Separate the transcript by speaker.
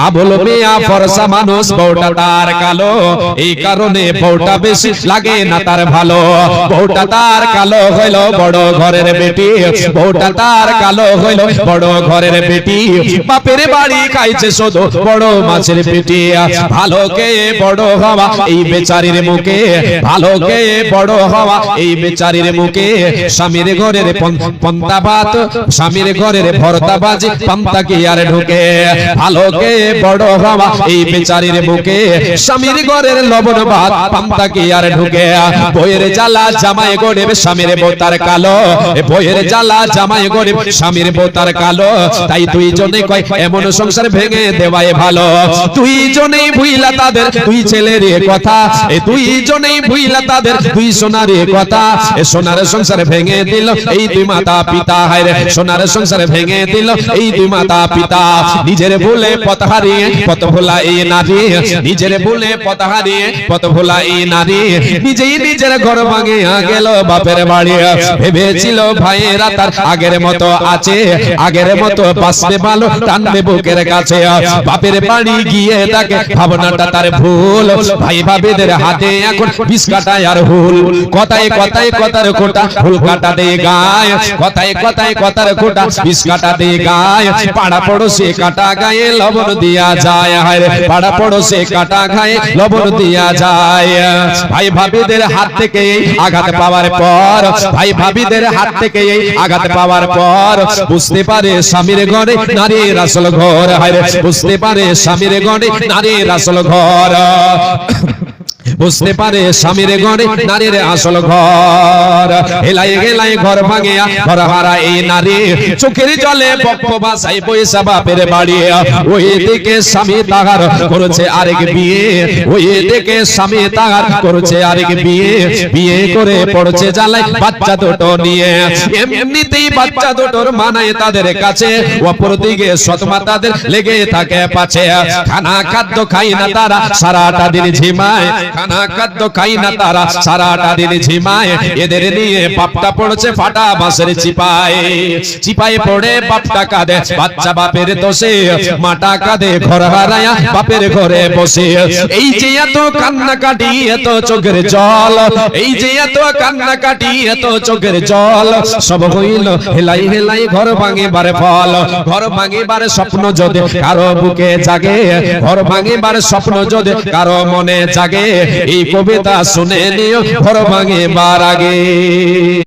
Speaker 1: আবল মিয়া ফরসা মানুষ, বউটা তার কালো, এই কারণে বউটা বেশি লাগে না তার ভালো। বউটা তার কালো হইল বড় ঘরের বেটি, বউটা তার কালো হইল বড় ঘরের বেটি। বাপের বাড়ি খাইছে শুধু বড় মাছের পেটি। ভালো কে বড় হওয়া এই বেচারির মুখে, ভালো কে বড় হওয়া এই বেচারির মুখে। স্বামীর ঘরের পন্তা ভাত, স্বামীর ঘরের ভর্তা বাজি, পান্তা কি আর ঢুকে। ভালো কে বড় হওয়া এই বেচারির মুখে, স্বামীর ঘরের লবণ ভাত, পান্তা কি আর ঢুকে। বইয়ের জ্বালা জামাই গরিব, স্বামীর বোতার কালো, বইয়ের জ্বালা জামাই গরিব, স্বামীর বোতার কালো। তাই দুইজনে কয় এমন সংসার ভেঙে দেওয়াই ভালো। দুইজনেই ভুইলা তাদের দুই ছেলের কথা, এই দুইজনেই ভুইলা তাদের দুই সোনার কথা। এ সোনার সংসার ভেঙে দিল এই দুই মাতা পিতা, হায় রে সোনার সংসার ভেঙে দিল এই দুই মাতা পিতা। নিজের ভুলে পথ হারিয়ে পথ ভোলা এই নারী, নিজের ভুলে পথ হারিয়ে পথ ভোলা এই নারী। নিজেই নিজের ঘর ভাঙে গেল বাপের বাড়ি। ভেবেছিল ভাইয়েরা তার আগের মতো আছে, আগের মতো বাঁচবে ভালো, টানবে বুকের কাছে। বাপের বাড়ি গিয়ে দেখে ভাবনাটা তার ভুল। ভাই ভাবিদের হাতে এখন বিষ কাটায় আর হুল। কথায় কথায় কথার খোটা হুল কাটা দে গায়, কথায় কথায় কথার খোটা বিষ কাটা দে গায়। পাড়া পড়োশে কাটা গায়ে লবণ দিয়া যায়, হায় রে পাড়া পড়োশে কাটা গায়ে লবণ দিয়া যায়। ভাই ভাবিদের হাত থেকে আঘাত পাওয়ার পর, ভাই ভাবিদের হাত থেকে আঘাত পাওয়ার পর বুঝতে পারে স্বামীর ঘরে নারীর আসল ঘর, হায় রে বুঝতে পারে স্বামীর ঘরে নারীর আসল ঘর। বুঝতে পারে স্বামীর ঘরে নারীর আসল ঘর। হেলাই হেলাই ঘর ভাঙিয়া ঘর হারা এই নারী, চোখের জলে বক্ষ বাসাই পয়সা বাপের বাড়ি। ওই দিকে স্বামী তাহার করেছে আরেক বিয়ে, ওই দিকে স্বামী তাহার করেছে আরেক বিয়ে। বিয়ে করে পড়ছে জ্বালায় বাচ্চা দুটো নিয়ে, এমনিতেই বাচ্চা দুটোর মানায় তাদের কাছে। অপর দিকে সৎমা তাদের লেগে থাকে পাছে। খানা খাদ্য খাই না তারা সারাটা দিন ঝিমায়, খানা খাদ্য খাই না তারা সারাটা দিন ঝিমায়। এদের নিয়ে বাপটা পড়ছে ফাটা বাঁশের চিপায়, চিপায় পড়ে বাপটা কাঁদে বাচ্চা বাপের দোষে। মাটা কাঁদে ঘর হারায়া বাপের ঘরে বসে। এই যে এত কান্না কাটি এত চোখের জল, এই যে এত কান্না কাটি এত চোখের জল, সব হইল হেলাই হেলাই ঘর ভাঙিবার ফল। ঘর ভাঙিবার স্বপ্ন যদি কারো বুকে জাগে, ঘর ভাঙিবার স্বপ্ন যদি কারো মনে জাগে, এই কবিতা শুনে নিও ঘর ভাঙিবার আগে।